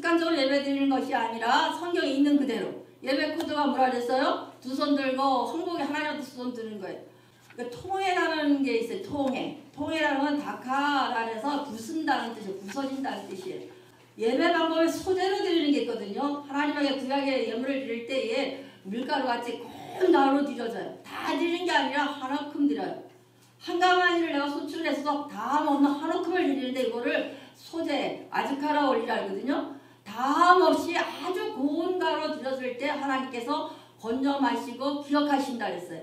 습관적으로 예배 드리는 것이 아니라 성경에 있는 그대로. 예배 코드가 뭐라 그랬어요? 두 손 들고 항복에 하나님 두 손 드는 거예요. 그러니까 통해라는 게 있어요. 통해. 통해라는 건 다카란에서 부순다는 뜻이에요. 부서진다는 뜻이에요. 예배 방법을 소재로 드리는 게 있거든요. 하나님에게 구약의 예물을 드릴 때에 밀가루같이 큰 가루로 드려져요. 다 드리는 게 아니라 하나큼 드려요. 한 가마니를 내가 소출해서 다음 없는 한 움큼을 드리는데 이거를 소재, 아즈카라 올리라 하거든요. 다음 없이 아주 고운 가루로 드렸을 때 하나님께서 건져 마시고 기억하신다 그랬어요.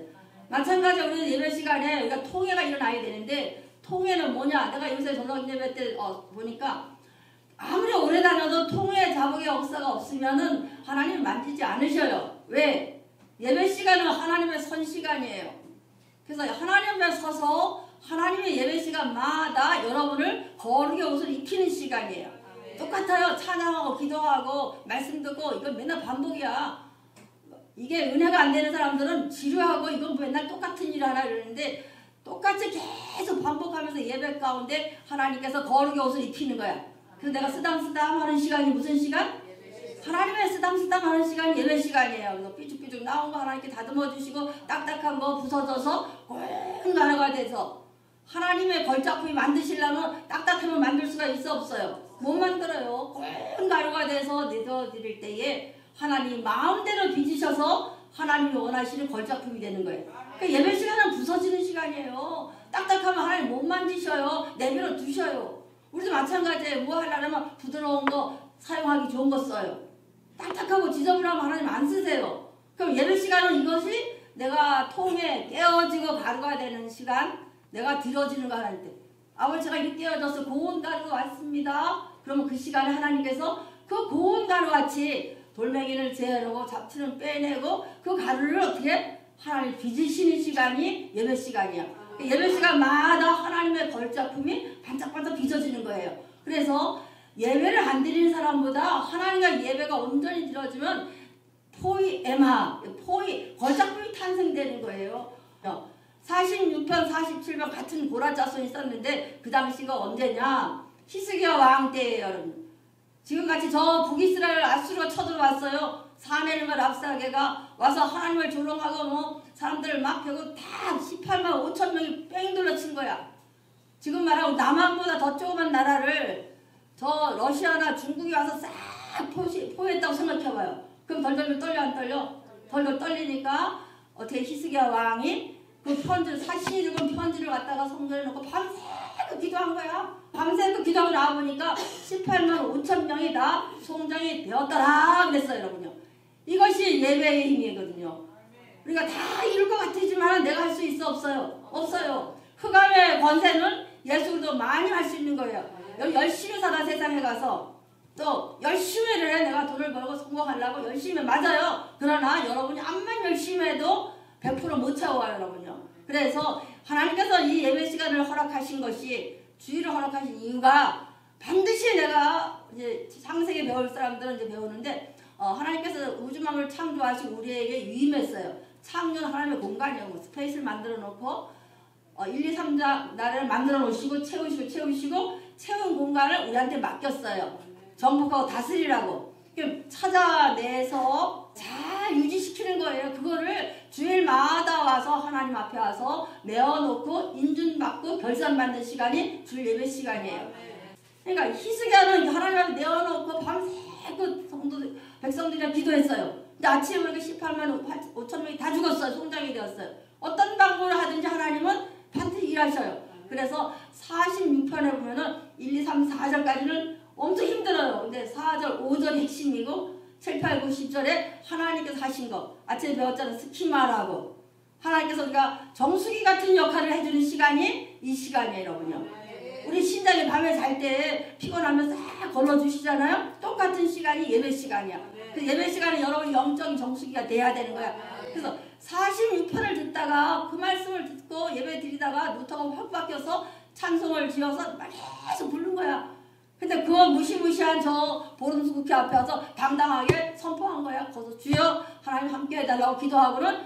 마찬가지로 우리는 예배 시간에 우리가 통해가 일어나야 되는데 통해는 뭐냐? 내가 요새 저녁 예배 때 보니까 아무리 오래 다녀도 통해 자복의 역사가 없으면은 하나님 만지지 않으셔요. 왜? 예배 시간은 하나님의 선 시간이에요. 그래서 하나님 앞에 서서 하나님의 예배 시간마다 여러분을 거룩의 옷을 입히는 시간이에요. 똑같아요. 찬양하고 기도하고 말씀 듣고 이건 맨날 반복이야. 이게 은혜가 안 되는 사람들은 지루하고 이건 맨날 똑같은 일을 하나 이러는데 똑같이 계속 반복하면서 예배 가운데 하나님께서 거룩의 옷을 입히는 거야. 그래서 내가 쓰담쓰담 하는 시간이 무슨 시간? 하나님의 쓰담쓰담 하는 시간이 예배 시간이에요. 그래서 삐죽삐죽 나온 거 하나님께 다듬어 주시고 딱딱한 거 부서져서 고운 가루가 돼서 하나님의 걸작품이 만드시려면 딱딱하면 만들 수가 있어 없어요? 못 만들어요. 고운 가루가 돼서 내려드릴 때에 하나님 마음대로 빚으셔서 하나님이 원하시는 걸작품이 되는 거예요. 그러니까 예배 시간은 부서지는 시간이에요. 딱딱하면 하나님 못 만지셔요. 내버려 두셔요. 우리도 마찬가지예요. 뭐 하려면 부드러운 거 사용하기 좋은 거 써요. 딱딱하고 지저분하면 하나님 안 쓰세요. 그럼 예배 시간은 이것이 내가 통에 깨어지고 가루가 되는 시간, 내가 들어지는 거 하나님 때. 아버지 제가 이렇게 깨어져서 고운 가루가 왔습니다. 그러면 그 시간에 하나님께서 그 고운 가루같이 돌멩이를 제어하고 잡티는 빼내고 그 가루를 어떻게 하나님 빚으시는 시간이 예배 시간이야. 예배 시간마다 하나님의 걸작품이 반짝반짝 빚어지는 거예요. 그래서 예배를 안 드리는 사람보다 하나님과 예배가 온전히 드려지면 걸작품이 탄생되는 거예요. 46편, 47편 같은 고라짜손이 있었는데 그 당시가 언제냐? 히스기야 왕 때예요, 여러분. 지금같이 저 북이스라엘 아수르가 쳐들어왔어요. 사내림과 랍사게가 와서 하나님을 조롱하고 뭐 사람들을 막 패고 다 18만 5천 명이 뺑 둘러친 거야. 지금 말하고 남한보다 더 조그만 나라를 저 러시아나 중국이 와서 싹 포위했다고 생각해봐요. 그럼 덜덜 떨려 안 떨려? 덜덜 떨리니까 어떻게 히스기야 왕이 그 편지, 사신이 적은 편지를 갖다가 성전에 놓고 밤새고 기도한 거야. 밤새고 기도하고 나와보니까 18만 5천 명이 다 송장이 되었더라 그랬어요, 여러분요. 이것이 예배의 힘이거든요. 우리가 다 이룰 것 같지만 내가 할 수 있어 없어요? 없어요. 흑암의 권세는 예수도 많이 할 수 있는 거예요. 열심히 살아 세상에 가서 또 열심히 해. 내가 돈을 벌고 성공하려고 열심히 해. 맞아요. 그러나 여러분이 암만 열심히 해도 100% 못 채워요, 여러분요. 그래서 하나님께서 이 예배 시간을 허락하신 것이 주일을 허락하신 이유가 반드시 내가 이제 창세기 배울 사람들은 이제 배우는데 하나님께서 우주만물을 창조하시고 우리에게 위임했어요. 창조는 하나님의 공간이고 스페이스를 만들어 놓고 1, 2, 3자 나라를 만들어 놓으시고 채우시고 채운 공간을 우리한테 맡겼어요. 정복하고 다스리라고. 찾아내서 잘 유지시키는 거예요. 그거를 주일마다 와서 하나님 앞에 와서 내어놓고 인준받고 결산받는 시간이 주일 예배 시간이에요. 그러니까 히스기야는 하나님 앞에 내어놓고 밤새고 백성들이랑 기도했어요. 근데 아침에 보니까 18만 5천 명이 다 죽었어요. 송장이 되었어요. 어떤 방법을 하든지 하나님은 반드시 일하셔요. 그래서 46편에 보면은 1, 2, 3, 4절까지는 엄청 힘들어요. 근데 4절, 5절이 핵심이고 7, 8, 9, 10절에 하나님께서 하신 거. 아침에 배웠잖아요. 스키마라고. 하나님께서 우리가 정수기 같은 역할을 해주는 시간이 이 시간이에요, 여러분요. 우리 신장이 밤에 잘 때 피곤하면 싹 걸러주시잖아요. 똑같은 시간이 예배 시간이야. 그 예배 시간에 여러분이 영적인 정수기가 돼야 되는 거야. 그래서 46편을 듣다가 그 말씀을 듣고 예배 드리다가 노트가 확 바뀌어서 찬송을 지어서 계속 부른 거야. 근데 그 무시무시한 저 보름수국회 앞에 와서 당당하게 선포한 거야. 거기서 주여 하나님 함께 해달라고 기도하고는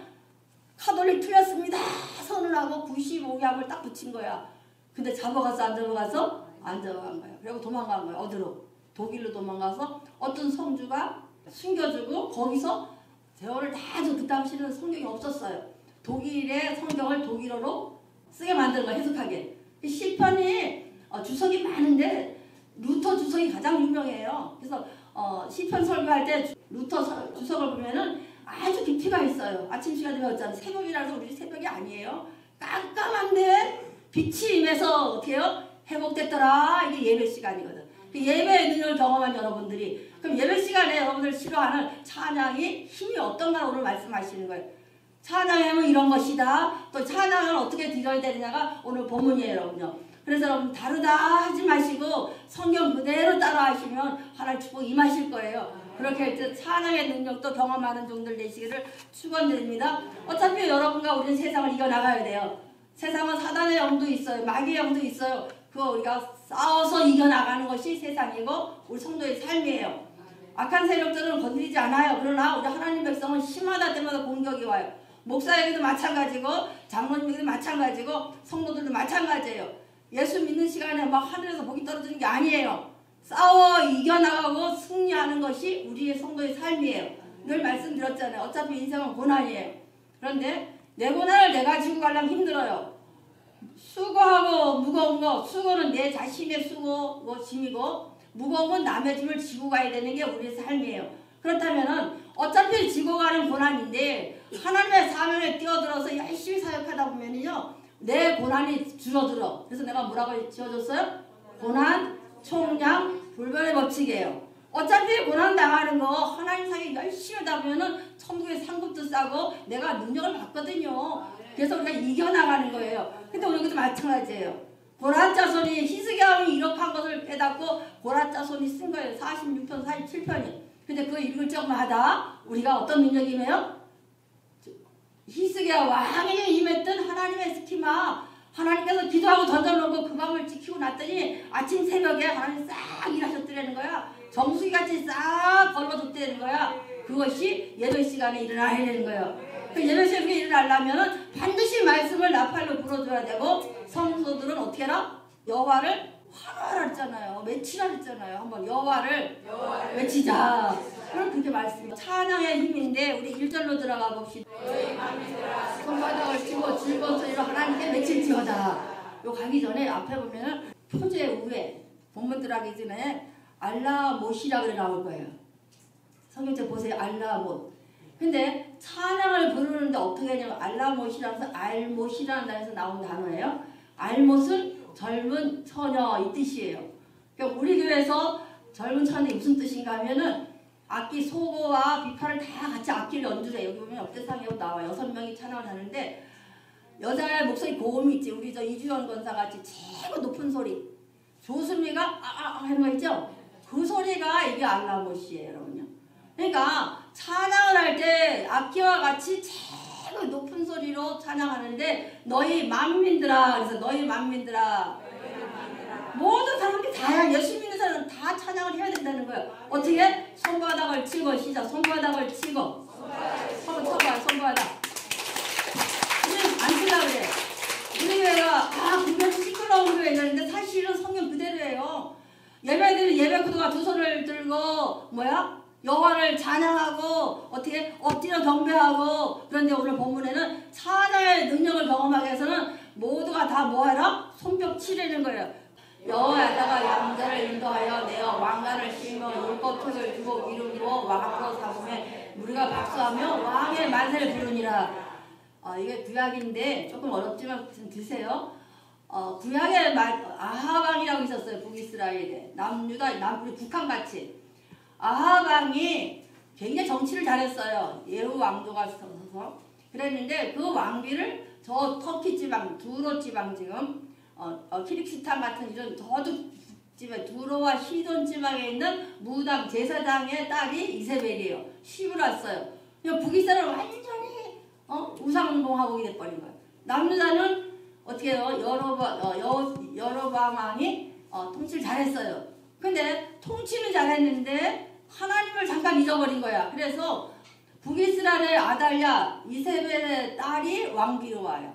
카톨릭 틀렸습니다 선언하고 95약을 딱 붙인 거야. 근데 잡아가서 안 잡아가서 안 잡아간 거야. 그리고 도망간 거야. 어디로? 독일로 도망가서 어떤 성주가 숨겨주고 거기서 세월을 다 줘. 그 당시에는 성경이 없었어요. 독일의 성경을 독일어로 쓰게 만드는 거예요. 해석하게. 시편이 주석이 많은데 루터 주석이 가장 유명해요. 그래서 시편 설교할 때 루터 주석을 보면은 아주 깊이가 있어요. 아침 시간에 배웠잖아요. 새벽이라서 우리 새벽이 아니에요. 깜깜한데 빛이 임해서 어떻게 해요? 회복됐더라. 이게 예배 시간이거든. 그 예배의 능력을 경험한 여러분들이 그럼 예배 시간에 여러분들 싫어하는 찬양이 힘이 어떤가 오늘 말씀하시는 거예요. 찬양하면 이런 것이다. 또 찬양을 어떻게 드려야 되느냐가 오늘 본문이에요, 여러분요. 그래서 여러분 다르다 하지 마시고 성경 그대로 따라 하시면 하나님 축복 임하실 거예요. 그렇게 할 때 찬양의 능력도 경험하는 종들 되시기를 축원드립니다. 어차피 여러분과 우리는 세상을 이겨나가야 돼요. 세상은 사단의 영도 있어요. 마귀의 영도 있어요. 그거 우리가 싸워서 이겨나가는 것이 세상이고 우리 성도의 삶이에요. 악한 세력들은 건드리지 않아요. 그러나 우리 하나님 백성은 심하다 때마다 공격이 와요. 목사에게도 마찬가지고 장로님에게도 마찬가지고 성도들도 마찬가지예요. 예수 믿는 시간에 막 하늘에서 복이 떨어지는 게 아니에요. 싸워 이겨나가고 승리하는 것이 우리의 성도의 삶이에요. 늘 말씀드렸잖아요. 어차피 인생은 고난이에요. 그런데 내 고난을 내가 지고 가려면 힘들어요. 수고하고 무거운 거, 수고는 내 자신의 수고, 짐이고 무거운 건 남의 짐을 지고 가야 되는 게 우리의 삶이에요. 그렇다면은 어차피 지고 가는 고난인데 하나님의 사명에 뛰어들어서 열심히 사역하다 보면요 내 고난이 줄어들어. 그래서 내가 뭐라고 지어줬어요? 고난, 총량, 불변의 법칙이에요. 어차피 고난 당하는 거 하나님 사역에 열심히 하다 보면은 천국의 상급도 싸고 내가 능력을 받거든요. 그래서 우리가 이겨나가는 거예요. 근데 우리도 마찬가지예요. 고라 자손이 히스기야왕이 이렇게 것을 깨닫고 고라 자손이 쓴 거예요. 46편, 47편이. 근데 그거 읽을 적마다 우리가 어떤 능력이 임해요? 히스기야 왕에게 임했던 하나님의 스키마 하나님께서 기도하고 던져놓고 그 밤을 지키고 났더니 아침 새벽에 하나님 싹 일하셨더라는 거야. 정수기같이 싹 걸러줬다는 거야. 그것이 예배 시간에 일어나야 되는 거예요. 그 예배 시간에 일어나려면 반드시 말씀을 나팔로 불어줘야 되고 성도들은 어떻게 해라? 여호와를 환호하라 했잖아요. 외치라 했잖아요. 한번 여호와를 외치자. 그럼 그렇게 말씀입니다. 찬양의 힘인데 우리 1절로 들어가 봅시다. 손바닥을 치고 즐거운 소리로 하나님께 외칠지어다. 요 가기 전에 앞에 보면은 표제 우에 본문 들어가기 전에 알라못이라 그래 나올 거예요. 성경책 보세요. 알라못. 근데 찬양을 부르는데 어떻게 하냐면 알라못이라면서 알못이라는 단어에서 나온 단어예요. 알못은 젊은 처녀 이 뜻이에요. 그러니까 우리 교회에서 젊은 처녀이 무슨 뜻인가 하면은 악기 소고와 비파를 다 같이 악기를 연주해요. 여기 보면 역대상에 나와 6명이 찬양을 하는데 여자의 목소리 고음이 있지. 우리 저 이주연 권사 같이 최고 높은 소리. 조수미가 하는 거 있죠? 그 소리가 이게 알라못이에요, 여러분요. 그러니까 찬양을 할 때 악기와 같이 최고 높은 소리로 찬양하는데 너희 만민들아, 그래서 너희 만민들아, 모든 사람들이 다야. 예수 믿는 사람은 다 찬양을 해야 된다는 거예요. 어떻게? 손바닥을 치고 시작. 손바닥을 치고 한번 쳐봐요. 손바닥. 우리는 안 치려고 그래. 우리 교회가 분명히 시끄러운 교회 있는데 사실은 성경 그대로예요. 예배드리면 예배 구도가 두 손을 들고 여호와를 찬양하고 어떻게 엎드려 경배하고. 그런데 오늘 본문에는 찬양의 능력을 경험하기 위해서는 모두가 다 뭐하라? 손뼉 치려는 거예요. 여호와다가 양자를 인도하여 내어 왕관을 씌우며 율법책을 주고 이루고 왕으로 삼으며 우리가 박수하며 왕의 만세를 부르니라. 이게 구약인데 조금 어렵지만 좀 드세요. 구약에 아하방이라고 있었어요. 북이스라엘에 남유다 우리 북한같이. 아하방이 굉장히 정치를 잘했어요. 예후 왕조가 있어서 그랬는데 그 왕비를 저 터키 지방 두로 지방 지금 키르기스탄 같은 이런 저도 지방 두로와 시돈 지방에 있는 무당 제사장의 딸이 이세벨이에요. 시부를 왔어요. 북이스라엘 완전히 우상봉하고 돼버린 거예요. 남유다는 어떻게 해요? 여로보암 왕이 통치를 잘했어요. 근데 통치는 잘했는데 하나님을 잠깐 잊어버린 거야. 그래서 북이스라엘의 아달랴 이세벨의 딸이 왕비로 와요.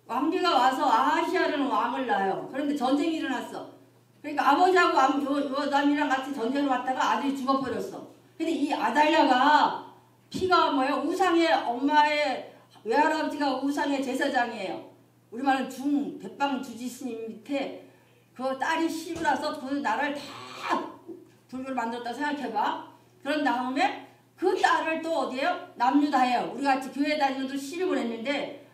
왕비가 와서 아하시아라는 왕을 낳아요. 그런데 전쟁이 일어났어. 그러니까 아버지하고 요담이랑 같이 전쟁을 왔다가 아들이 죽어버렸어. 근데 이 아달랴가 피가 뭐예요? 우상의 엄마의 외할아버지가 우상의 제사장이에요. 우리말은 대빵 주지스님 밑에 그 딸이 시부라서 그 나라를 다 불교를 만들었다 생각해봐. 그런 다음에 그 딸을 또 어디에요? 남유다예요. 우리 같이 교회 다니면서 시집을 했는데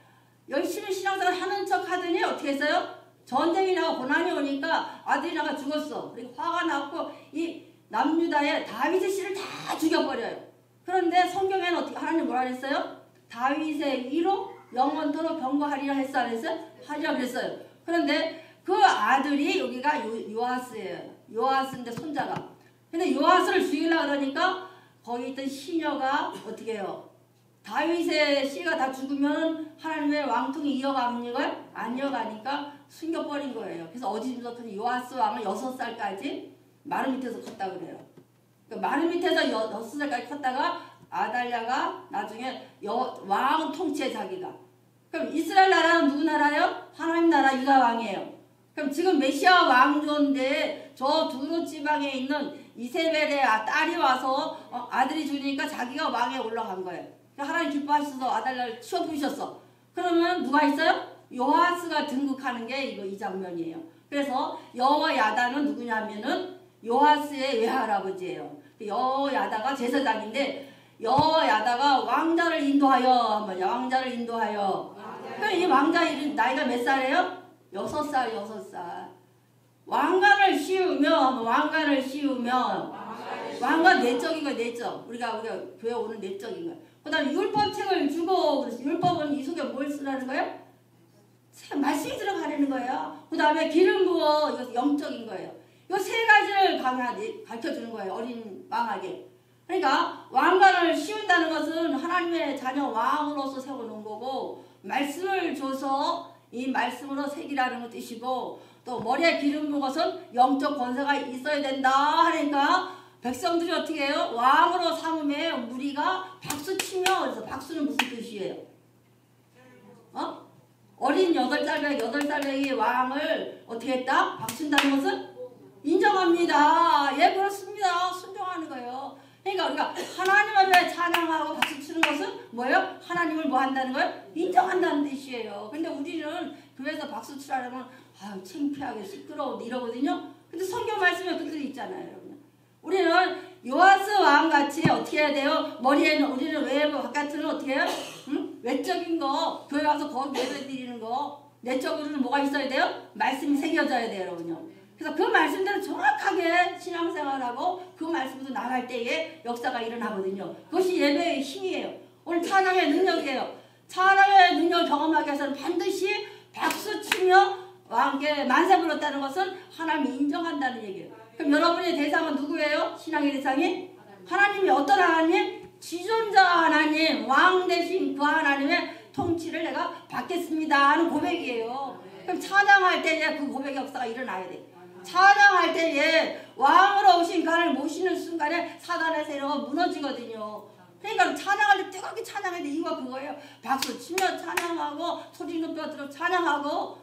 열심히 신앙생활 하는 척 하더니 어떻게 했어요? 전쟁이 나고 고난이 오니까 아들이 나가 죽었어. 그러니까 화가 났고 이 남유다의 다윗의 씨를 다 죽여버려요. 그런데 성경에는 어떻게 하나님 뭐라 그랬어요? 다윗의 위로 영원토록 경고하리라 했어 안 했어요? 하리라 그랬어요. 그런데 그 아들이 여기가 요아스예요. 요아스인데 손자가. 근데 요아스를 죽이려고 그러니까 거기 있던 시녀가 어떻게 해요? 다윗의 씨가 다 죽으면 하나님의 왕통이 이어가는 걸 안 이어가니까 숨겨버린 거예요. 그래서 어디서 큰 요아스 왕은 6살까지 마른 밑에서 컸다 그래요. 그러니까 마른 밑에서 6살까지 컸다가 아달랴가 나중에 왕 통치해 자기가. 그럼 이스라엘 나라는 누구 나라예요? 하나님 나라 유다 왕이에요. 그럼 지금 메시아 왕조인데 저 두로 지방에 있는 이세벨의 딸이 와서 아들이 죽으니까 자기가 왕에 올라간 거예요. 하나님 기뻐하셔서 아달랴를 치워 부으셨어. 그러면 누가 있어요? 요아스가 등극하는 게 이 장면이에요. 그래서 여호야다는 누구냐면은 요아스의 외할아버지예요. 여호야다가 제사장인데 여호야다가 왕자를 인도하여 왕자를 인도하여. 그럼 이 왕자 이름 나이가 몇 살이에요? 6살. 왕관을 씌우면 왕관 내적인 거야, 내적. 우리가 교회 오는 내적인 거야. 그 다음에 율법책을 주고 그래서 율법은 이 속에 뭘 쓰라는 거예요? 말씀이 들어가려는 거예요. 그 다음에 기름 부어 이것은 영적인 거예요. 이 세 가지를 가르쳐주는 거예요. 어린 왕에게. 그러니까 왕관을 씌운다는 것은 하나님의 자녀 왕으로서 세워놓은 거고 말씀을 줘서 이 말씀으로 새기라는 뜻이고 또 머리에 기름 부은 것은 영적 권세가 있어야 된다 하니까 백성들이 어떻게 해요? 왕으로 삼음에 무리가 박수치며 그래서 박수는 무슨 뜻이에요? 어린 8살배기 왕을 어떻게 했다? 박춘다는 것은 인정합니다. 예, 그렇습니다. 순종하는 거예요. 그러니까 우리가 하나님 앞에 찬양하고 박수치는 것은 뭐예요? 하나님을 뭐 한다는 거예요? 인정한다는 뜻이에요. 근데 우리는 교회에서 박수치라면 창피하게 시끄러워 이러거든요. 근데 성경 말씀에 그 뜻이 있잖아요. 여러분. 우리는 요아스 왕같이 어떻게 해야 돼요? 머리에는 우리는 외부 바깥으로는 어떻게 해요? 외적인 거 교회 와서 거기 예배 드리는 거 내적으로는 뭐가 있어야 돼요? 말씀이 새겨져야 돼요. 여러분요. 그래서 그 말씀대로 정확하게 신앙생활하고 그 말씀으로 나갈 때에 역사가 일어나거든요. 그것이 예배의 힘이에요. 오늘 찬양의 능력이에요. 찬양의 능력을 경험하기 위해서는 반드시 박수치며 왕께 만세 불렀다는 것은 하나님이 인정한다는 얘기예요. 그럼 여러분의 대상은 누구예요? 신앙의 대상이? 하나님이 어떤 하나님? 지존자 하나님, 왕 대신 그 하나님의 통치를 내가 받겠습니다 하는 고백이에요. 그럼 찬양할 때에 그 고백의 역사가 일어나야 돼. 찬양할 때에 왕으로 오신 간을 모시는 순간에 사단의 세력은 무너지거든요. 그러니까 찬양할 때 뜨겁게 찬양해야 돼. 이유가 그거예요. 박수 치며 찬양하고 소리 높여 들어 찬양하고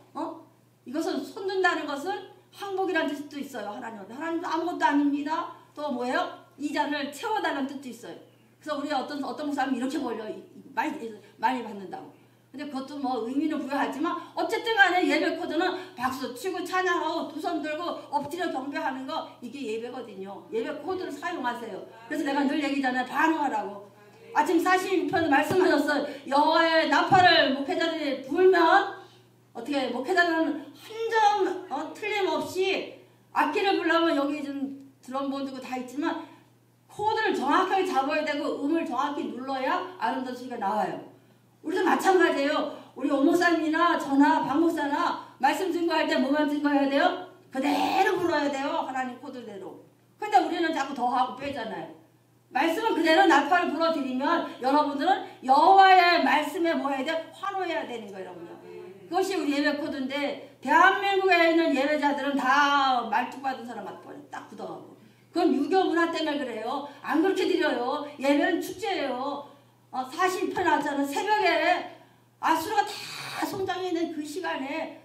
이것은 손든다는 것은 항복이라는 뜻도 있어요. 하나님도 아무것도 아닙니다. 또 뭐예요? 이 잔을 채워달라는 뜻도 있어요. 그래서 우리 어떤 사람이 이렇게 벌려 많이 받는다고. 근데 그것도 뭐 의미는 부여하지만 어쨌든 간에 예배 코드는 박수 치고 찬양하고 두 손 들고 엎드려 경배하는 거 이게 예배거든요. 예배 코드를 사용하세요. 그래서 내가 늘 얘기잖아요. 반응하라고. 아침 46편에 말씀하셨어요. 여호와의 나팔을 목회자들이 불면 어떻게 목회자는 한 점 틀림없이 악기를 불려면 여기 좀 드럼본 들고 다 있지만 코드를 정확하게 잡아야 되고 음을 정확히 눌러야 아름다운 소리가 나와요. 우리도 마찬가지예요. 우리 오목사님이나 저나 박목사나 말씀 증거할 때 뭐만 증거해야 돼요? 그대로 불러야 돼요. 하나님 코드대로. 근데 우리는 자꾸 더하고 빼잖아요. 말씀은 그대로 나팔을 불어드리면 여러분들은 여호와의 말씀에 뭐 해야 돼? 환호해야 되는 거예요. 여러분들. 그것이 우리 예배 코드인데 대한민국에 있는 예배자들은 다 말뚝 받은 사람 같아요. 딱 굳어가고. 그건 유교 문화 때문에 그래요. 안 그렇게 드려요. 예배는 축제예요. 40편 하잖아요. 새벽에 아수라가 다 성장해 있는 그 시간에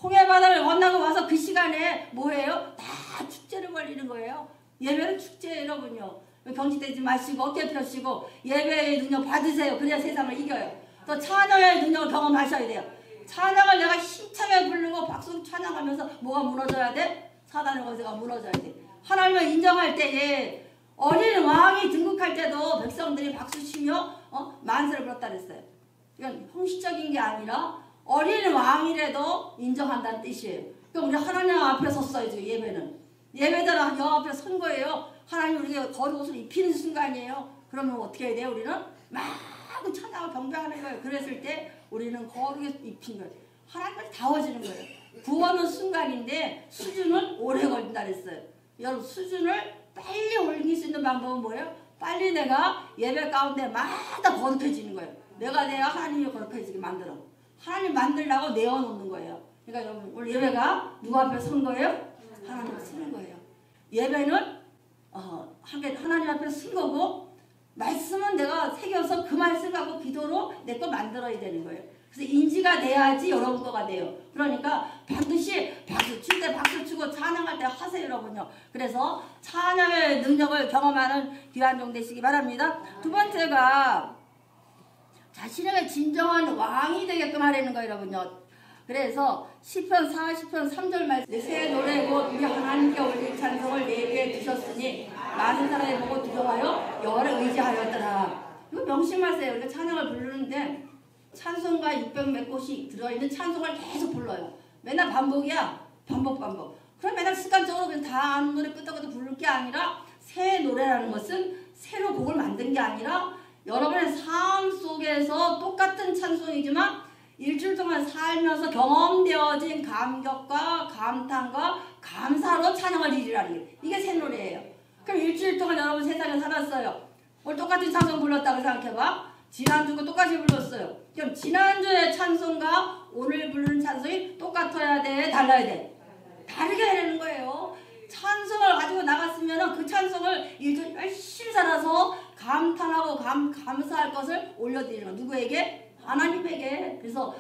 홍해바다를 건너고 와서 그 시간에 뭐예요? 다 축제를 벌리는 거예요. 예배는 축제예요, 여러분요. 경직되지 마시고 어깨 펴시고 예배의 능력 받으세요. 그래야 세상을 이겨요. 또 찬양의 능력을 경험하셔야 돼요. 찬양을 내가 힘차게 부르고 박수 찬양하면서 뭐가 무너져야 돼? 사단의 권세가 무너져야 돼. 하나님을 인정할 때에 어린 왕이 등극할 때도 백성들이 박수 치며 만세를 불렀다 그랬어요. 이건 형식적인 게 아니라 어린 왕이라도 인정한다는 뜻이에요. 그럼 우리 하나님 앞에 섰어요. 지금 예배는. 예배자는 여호와 앞에 선 거예요. 하나님 우리가 겉옷을 입히는 순간이에요. 그러면 어떻게 해야 돼요? 우리는 막 찬양을 경배하는 거예요. 그랬을 때 우리는 거룩에 입힌 거예요. 하나님을 다워지는 거예요. 구원은 순간인데 수준은 오래 걸린다 그랬어요. 여러분 수준을 빨리 올릴 수 있는 방법은 뭐예요? 빨리 내가 예배 가운데 마다 거룩해지는 거예요. 내가 하나님이 거룩해지게 만들어. 하나님 만들라고 내어놓는 거예요. 그러니까 여러분 오늘 예배가 누구 앞에 선 거예요? 하나님 앞에 서는 거예요. 예배는 하나님 앞에 쓴 거고 말씀은 내가 새겨서 그 말씀 갖고 기도로 내 거 만들어야 되는 거예요. 그래서 인지가 돼야지 여러분 거가 돼요. 그러니까 반드시 박수 칠 때 박수 치고 찬양할 때 하세요, 여러분요. 그래서 찬양의 능력을 경험하는 귀한 종 되시기 바랍니다. 두 번째가 자신에게 진정한 왕이 되게끔 하려는 거예요, 여러분요. 그래서 시편 40편 3절 말씀 새 노래 곧 우리 하나님께 올릴 찬송을 내게 두셨으니 많은 사람이 보고 두려워하여 여호와를 의지하였더라. 이거 명심하세요. 우리가 찬양을 부르는데 찬송가 600몇 곳이 들어있는 찬송을 계속 불러요. 맨날 반복이야. 반복. 그럼 맨날 습관적으로 그냥 다 아는 노래 끄덕끄덕 부를 게 아니라 새 노래라는 것은 새로 곡을 만든 게 아니라 여러분의 삶 속에서 똑같은 찬송이지만 일주일 동안 살면서 경험되어진 감격과 감탄과 감사로 찬양을 드리라는 게 이게 새 노래예요. 그럼 일주일 동안 여러분 세상에 살았어요. 오늘 똑같은 찬송 불렀다고 생각해봐. 지난주가 똑같이 불렀어요. 그럼 지난주의 찬송과 오늘 부르는 찬송이 똑같아야 돼? 달라야 돼? 다르게 하려는 거예요. 찬송을 가지고 나갔으면 그 찬송을 일주일 열심히 살아서 감탄하고 감사할 것을 올려드리는 거예요. 누구에게? 하나님에게. 그래서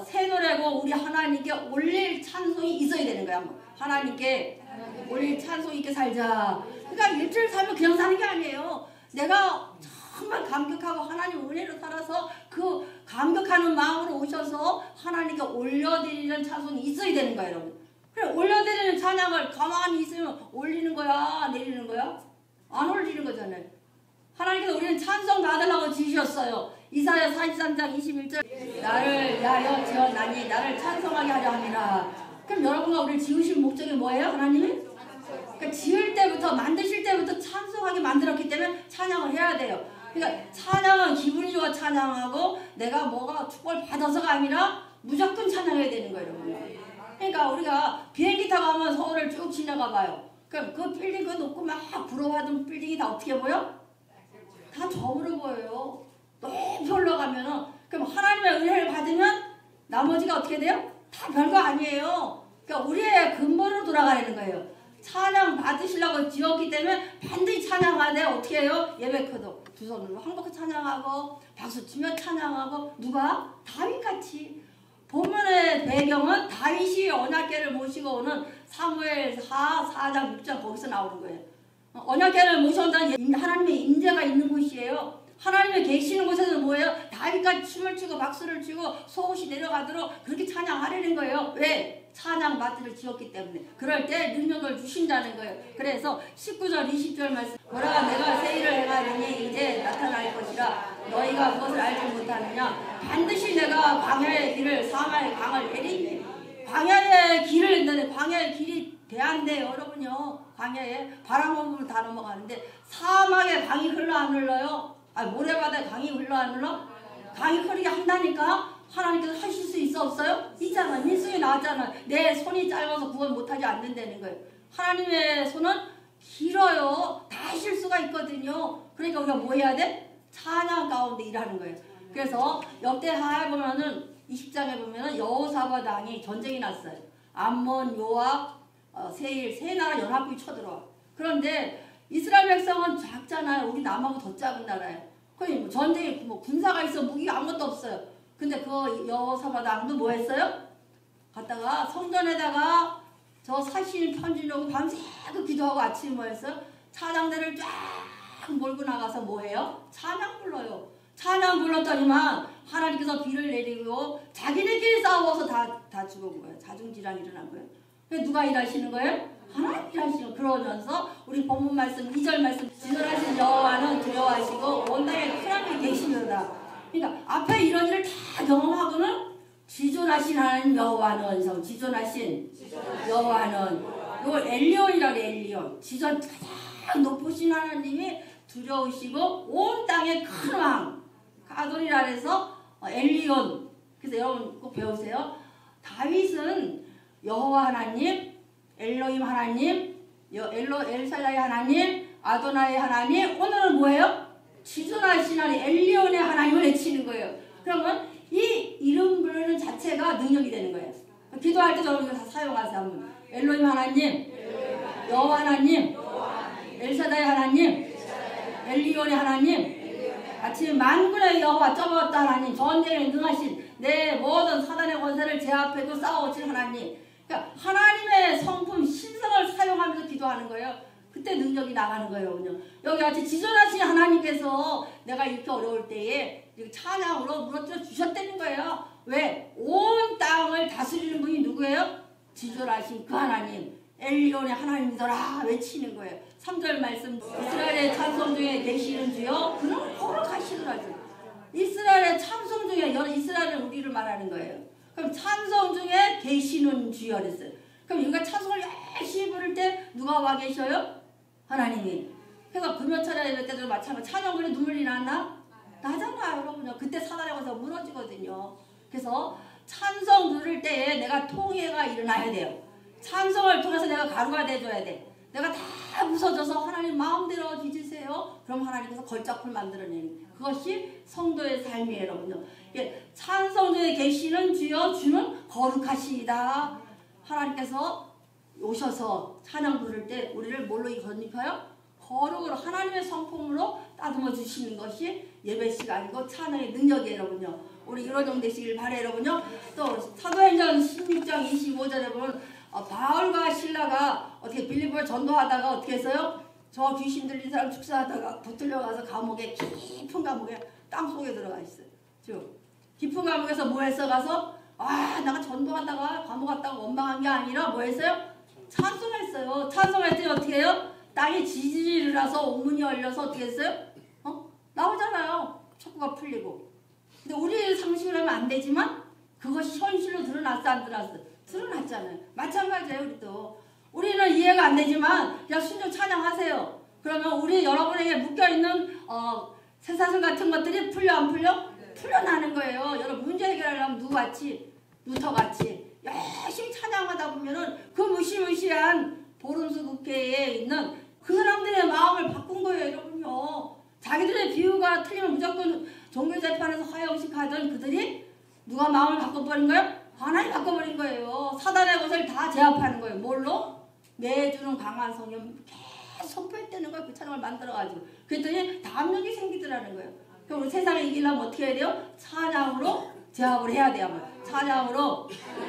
새 노래고 우리 하나님께 올릴 찬송이 있어야 되는 거야. 하나님께 올릴 찬송이 있게 살자. 그러니까 일주일 살면 그냥 사는 게 아니에요. 내가 정말 감격하고 하나님 은혜로 살아서 그 감격하는 마음으로 오셔서 하나님께 올려드리는 찬송이 있어야 되는 거예요, 여러분. 그래 올려드리는 찬양을 가만히 있으면 올리는 거야, 내리는 거야? 안 올리는 거잖아요. 하나님께서 우리는 찬송 받으려고 지으셨어요. 이사야 43장 21절 나를 위하여 지었나니 나를 찬송하게 하려 함이라. 그럼 여러분과 우리를 지으신 목적이 뭐예요? 하나님이? 그러니까 지을 때부터 만드실 때부터 찬송하게 만들었기 때문에 찬양을 해야 돼요. 그러니까 찬양은 기분이 좋아 찬양하고 내가 뭐가 축복을 받아서가 아니라 무조건 찬양해야 되는 거예요, 여러분. 그러니까 우리가 비행기 타고 가면 서울을 쭉 지나가 봐요. 그럼 그 빌딩 그 높고 막 부러워하던 빌딩이 다 어떻게 보여? 다 저물어 보여요. 높이 올라가면은. 그럼 하나님의 은혜를 받으면 나머지가 어떻게 돼요? 다 별거 아니에요. 그러니까 우리의 근본으로 돌아가는 거예요. 찬양 받으시려고 지었기 때문에 반드시 찬양하되 어떻게 해요? 예배커도 두 손으로 한국 찬양하고 박수 치며 찬양하고 누가? 다윗같이. 본문의 배경은 다윗이 언약궤를 모시고 오는 사무엘 4장 6장 거기서 나오는 거예요. 언약궤를 모셔온다는 하나님의 임재가 있는 곳이에요. 하나님이 계시는 곳에서 뭐예요? 다윗같이 춤을 추고 박수를 치고 속옷이 내려가도록 그렇게 찬양하려는 거예요. 왜? 찬양 마트를 지었기 때문에. 그럴 때 능력을 주신다는 거예요. 그래서 19절 20절 말씀 보라 내가 새 일을 행하리니 이제 나타날 것이라 너희가 그것을 알지 못하느냐. 반드시 내가 광야의 길을 사마의 강을 내리니. 광야의 길을 낸다네. 광야의 길이 대한대요, 여러분요. 광야에 바람 부으면 다 넘어가는데 사막에 강이 흘러 안 흘러요? 모래바다에 강이 흘러 안 흘러? 강이 흐르게 한다니까. 하나님께서 하실 수 있어 없어요? 있잖아. 민수에 나왔잖아. 내 손이 짧아서 구원 못하지 않는다는 거예요. 하나님의 손은 길어요. 다 하실 수가 있거든요. 그러니까 우리가 뭐 해야 돼? 찬양 가운데 일하는 거예요. 그래서 역대하에 보면은 20장에 보면은 여호사밧 왕이 전쟁이 났어요. 암몬, 요압, 세일 세 나라 연합군이 쳐들어와. 그런데 이스라엘 백성은 작잖아요. 우리 남하고 더 작은 나라예요. 거의 전쟁에 군사가 있어 무기가 아무것도 없어요. 근데 그 여호사밧 왕도 뭐 했어요? 갔다가 성전에다가 저 사신 편지 놓고 밤새도 기도하고 아침에 뭐 했어요? 찬양대를 쫙 몰고 나가서 뭐 해요? 찬양 불러요. 찬양 불렀더니만 하나님께서 비를 내리고 자기네끼리 싸워서 다 죽은 거예요. 자중질환 일어난 거예요. 누가 일하시는 거예요? 하나님 일하시는 거예요. 그러면서 우리 본문 말씀 2절 말씀 지존하신 여호와는 두려워하시고 온 땅에 하나님이 계시는다. 그러니까 앞에 이런 일을 다 경험하고는 지존하신 하나님 여호와는 지존하신 여호와는 이거 엘리온이라고 해요. 엘리온. 지존 가장 높으신 하나님이 두려우시고 온 땅의 큰 왕 아도니라 해서 엘리온. 그래서 여러분 꼭 배우세요. 다윗은 여호와 하나님, 엘로힘 하나님, 엘사다의 하나님, 아도나의 하나님. 오늘은 뭐예요? 지존하신 하나님, 엘리온의 하나님을 외치는 거예요. 그러면 이 이름 부르는 자체가 능력이 되는 거예요. 기도할 때도 여러분 다 사용하세요. 한번. 엘로힘 하나님, 여호와 하나님, 엘사다의 하나님, 엘리온의 하나님, 아침 만군의 여호와 쩌었다 하나님, 전쟁에 능하신 내 모든 사단의 권세를 제압해도 싸워오신 하나님. 그러니까 하나님의 성품 신성을 사용하면서 기도하는 거예요. 그때 능력이 나가는 거예요. 그냥. 여기 같이 지존하신 하나님께서 내가 이렇게 어려울 때에 찬양으로 무너뜨려 주셨다는 거예요. 왜? 온 땅을 다스리는 분이 누구예요? 지존하신 그 하나님. 엘리온의 하나님이더라 외치는 거예요. 3절 말씀 이스라엘의 찬송 중에 계시는 주여 그는 거룩하시더라죠. 이스라엘의 찬송 중에 이스라엘은 우리를 말하는 거예요. 그럼 찬송 중에 계시는 주여 그랬어요. 그럼 우리가 찬송을 열심히 부를 때 누가 와 계셔요? 하나님이. 그래서 금요철에 예배 때도 마찬가지. 찬양 부르면 눈물이 났나? 나잖아요 여러분요. 그때 사단에 가서 무너지거든요. 그래서 찬송 부를 때에 내가 통해가 일어나야 돼요. 찬송을 통해서 내가 가루가 돼줘야 돼. 내가 다 부서져서 하나님 마음대로 뒤지세요. 그럼 하나님께서 걸작품을 만들어내는 그것이 성도의 삶이에요 여러분요. 찬송 중에 계시는 주여 주는 거룩하시다. 하나님께서 오셔서 찬양 부를 때 우리를 뭘로 건립해요? 거룩으로 하나님의 성품으로 따듬어 주시는 것이 예배 시간이고 찬양의 능력이에요 여러분요. 우리 이런 되시길 바래요 여러분요. 또 사도행전 16장 25절에 보면 바울과 실라가 어떻게 빌립보에 전도하다가 어떻게 했어요? 저 귀신 들린 사람 축사하다가 붙들려가서 감옥에 깊은 감옥에 땅속에 들어가 있어요. 깊은 감옥에서 뭐 했어 가서 내가 전도하다가 감옥 갔다가 원망한 게 아니라 뭐 했어요? 찬송했어요. 찬송했더니 어떻게 해요? 땅이 지지를 일어나서 옥문이 열려서 어떻게 했어요? 나오잖아요. 촉구가 풀리고. 근데 우리 상식으로 하면 안 되지만 그것이 현실로 드러났어 안 드러났어? 드러났잖아요. 마찬가지예요. 우리도. 우리는 이해가 안 되지만 그냥 순종 찬양하세요. 그러면 우리 여러분에게 묶여있는 쇠사슬 같은 것들이 풀려 안 풀려? 풀려나는 거예요. 여러분 문제 해결하려면 누구같이? 누터같이 열심히 찬양하다 보면은 그 무시무시한 보름수 국회에 있는 그 사람들의 마음을 바꾼 거예요. 여러분요. 자기들의 비유가 틀리면 무조건 종교재판에서 화형식 하던 그들이 누가 마음을 바꿔버린 거예요? 하나님 바꿔버린 거예요. 사단의 것을 다 제압하는 거예요. 뭘로? 내주는 강한 성령 계속 선포했다는 거예요. 그 찬양을 만들어가지고. 그랬더니 담력이 생기더라는 거예요. 그럼 우리 세상에 이기려면 어떻게 해야 돼요? 찬양으로 제압을 해야 돼요. 찬양으로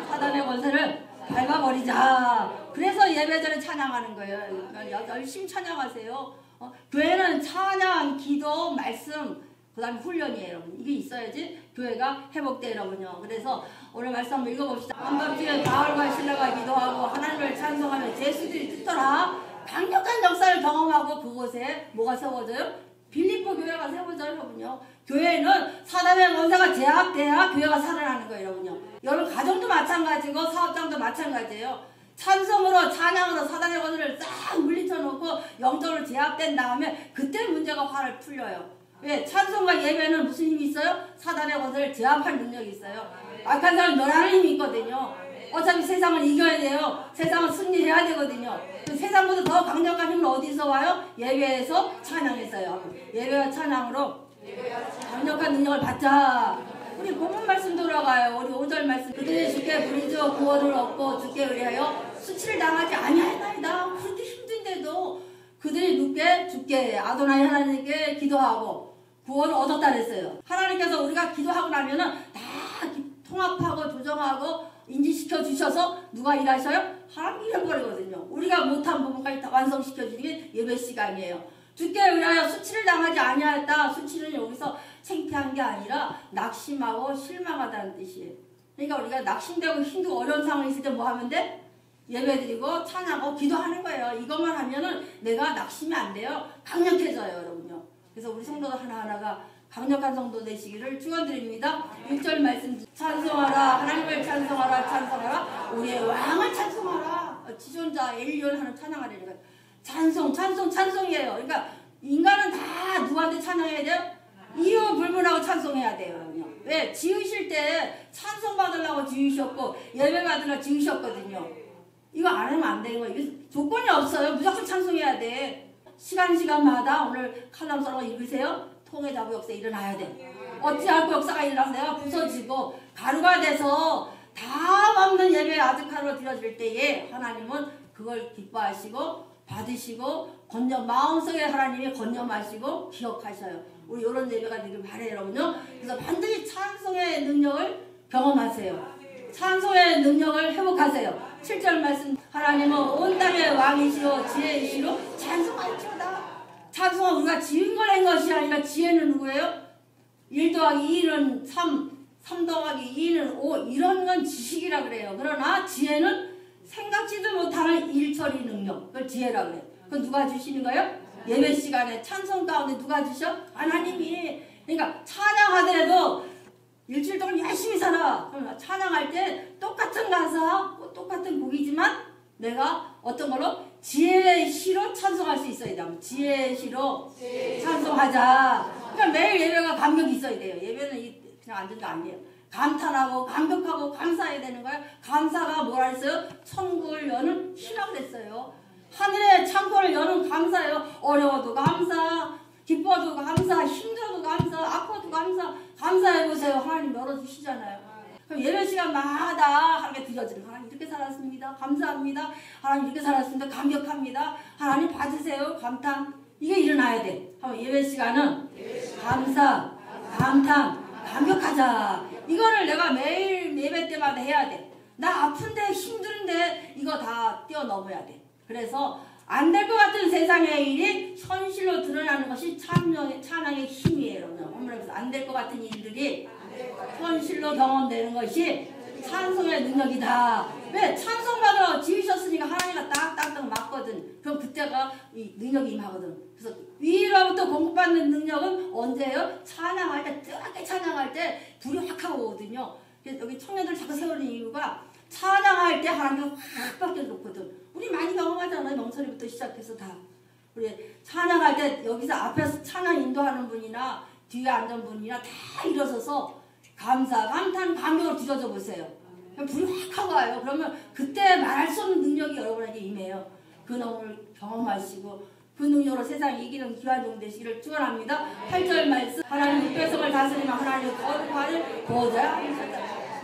사단의 권세를 밟아버리자. 그래서 예배 전에 찬양하는 거예요. 그러니까 열심히 찬양하세요. 교회는 찬양, 기도, 말씀, 그 다음에 훈련이에요 여러분. 이게 있어야지 교회가 회복돼요 여러분요. 그래서 오늘 말씀 한번 읽어봅시다. 한밤중에 바울과 실라가 기도하고 하나님을 찬송하며 제수들이 듣더라. 강력한 역사를 경험하고 그곳에 뭐가 세워져요? 빌립보 교회가 세워져요 여러분요. 교회는 사단의 권세가 제압돼야 교회가 살아나는 거예요 여러분요. 여러분 가정도 마찬가지고 사업장도 마찬가지예요. 찬송으로 찬양으로 사단의 권세를 싹 물리쳐 놓고 영적으로 제압된 다음에 그때 문제가 화를 풀려요. 왜? 찬송과 예배는 무슨 힘이 있어요? 사단의 것을 제압할 능력이 있어요. 악한 사람은 멸하는 힘이 있거든요. 어차피 세상을 이겨야 돼요. 세상을 승리해야 되거든요. 세상보다 더 강력한 힘은 어디서 와요? 예배에서 찬양에서요. 예배와 찬양으로 강력한 능력을 받자. 우리 본문 말씀 돌아가요. 우리 5절 말씀. 그들이 주께 부르짖어 구원을 얻고 주께 의뢰하여 수치를 당하지 아니하나이다. 그렇게 힘든데도 그들이 누구께? 주께 아도나이 하나님께 기도하고 구원을 얻었다 그랬어요. 하나님께서 우리가 기도하고 나면은 다 통합하고 조정하고 인지시켜 주셔서 누가 일하셔요? 하나님 일해버리거든요. 우리가 못한 부분까지 다 완성시켜 주는 게 예배 시간이에요. 주께 의하여 수치를 당하지 아니하였다. 수치는 여기서 창피한 게 아니라 낙심하고 실망하다는 뜻이에요. 그러니까 우리가 낙심되고 힘들고 어려운 상황이 있을 때 뭐 하면 돼? 예배드리고 찬양하고 기도하는 거예요. 이것만 하면은 내가 낙심이 안 돼요. 강력해져요, 여러분요. 그래서 우리 성도들 하나하나가 강력한 성도 되시기를 축원드립니다. 1절 말씀 찬송하라 하나님을 찬송하라 찬송하라 우리의 왕을 찬송하라. 지존자 엘리온 하는 찬양하라는 거예요. 찬송이에요. 그러니까 인간은 다 누구한테 찬양해야 돼요? 이유 불문하고 찬송해야 돼요. 왜? 지으실 때 찬송 받으려고 지으셨고 예배 받으려고 지으셨거든요. 이거 안 하면 안 되는 거예요. 이게 조건이 없어요. 무조건 찬송해야 돼. 시간마다 오늘 칼럼 써서 읽으세요. 통해 잡부 역사 일어나야 돼. 어찌할 그 역사가 일어나서 내가 부서지고 가루가 돼서 다 없는 예배 아득하로 드려질 때에 하나님은 그걸 기뻐하시고 받으시고 마음속에 하나님이 건념하시고 기억하셔요. 우리 이런 예배가 되길 바래요, 여러분요. 그래서 반드시 찬송의 능력을 경험하세요. 찬송의 능력을 회복하세요. 7절 말씀 하나님은 온 땅의 왕이시오 지혜이시로 찬송할지어다. 찬송은 우리가 지은 걸 한 것이 아니라 지혜는 누구예요? 1 더하기 2는 3 더하기 2는 5 이런 건 지식이라 그래요. 그러나 지혜는 생각지도 못하는 일처리 능력, 그걸 지혜라 그래요. 그건 누가 주시는 거예요? 예배 시간에 찬송 가운데 누가 주셔? 하나님이. 그러니까 찬양하더라도 일주일 동안 열심히 살아. 그럼 찬양할 때 똑같은 가사, 똑같은 곡이지만 내가 어떤 걸로? 지혜의 시로 찬송할 수 있어야 돼요. 지혜의 시로 찬송하자. 그러니까 매일 예배가 감격이 있어야 돼요. 예배는 그냥 앉은 게 아니에요. 감탄하고 감격하고 감사해야 되는 거예요. 감사가 뭐라 했어요? 천국을 여는 희라고 그랬어요. 하늘의 창고를 여는 감사예요. 어려워도 감사, 기뻐도 감사, 힘들어도 감사, 아파도 감사. 감사해보세요. 하나님 열어주시잖아요. 그럼 예배 시간마다 하나님께 드려지는 하나님 이렇게 살았습니다. 감사합니다. 하나님 이렇게 살았습니다. 감격합니다. 하나님 받으세요. 감탄. 이게 일어나야 돼. 예배 시간은 감사, 감탄, 감격하자. 이거를 내가 매일 예배 때마다 해야 돼. 나 아픈데 힘든데 이거 다 뛰어넘어야 돼. 그래서 안 될 것 같은 세상의 일이 현실로 드러나는 것이 찬양의 힘이에요. 그래서 안 될 것 같은 일들이 현실로 경험되는 것이 찬송의 능력이다. 왜? 찬송받으러 지으셨으니까 하나님과 딱딱딱 맞거든. 그럼 그때가 이 능력이 임하거든. 그래서 위로부터 공급받는 능력은 언제예요? 찬양할 때, 뜨겁게 찬양할 때 불이 확 하고 오거든요. 그래서 여기 청년들 자꾸 세우는 이유가 찬양할 때 하나님이 확 바뀌어놓거든. 우리 많이 경험하잖아요. 명설이부터 시작해서 다. 우리 찬양할 때 여기서 앞에서 찬양 인도하는 분이나 뒤에 앉은 분이나 다 일어서서 감사, 감탄, 감격을 드려줘 보세요. 불이 확 하고 와요. 그러면 그때 말할 수 없는 능력이 여러분에게 임해요. 그 능력을 경험하시고 그 능력으로 세상을 이기는 기완종 되시기를 축원합니다. 8절 말씀 하나님 백성을 다스리며 하나님의 거룩하를 보호자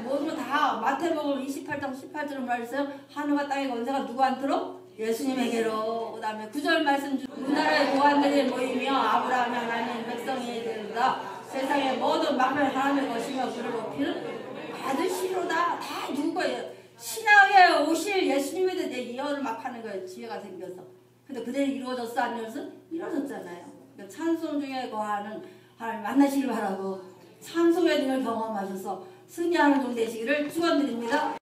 모두 다 마태복음 28장 18절을 말했어요. 하늘과 땅의 권세가 누구한테로? 예수님에게로. 그 다음에 9절 말씀 우리나라의 고관들이 모이며 아브라함이 하나님 백성이 되리라. 세상의 모든 만물 하나님의 것이며 그를 높이는 받으시로다. 다 누구 거예요? 신앙에 오실 예수님에 대해 예언을 막 하는 거예요. 지혜가 생겨서. 근데 그대로 이루어졌어 안 이루어졌어? 이루어졌잖아요. 그러니까 찬송 중에 거하는 하나님 만나시길 바라고 찬송의 능을 경험하셔서 승리하는 종 되시기를 축원드립니다.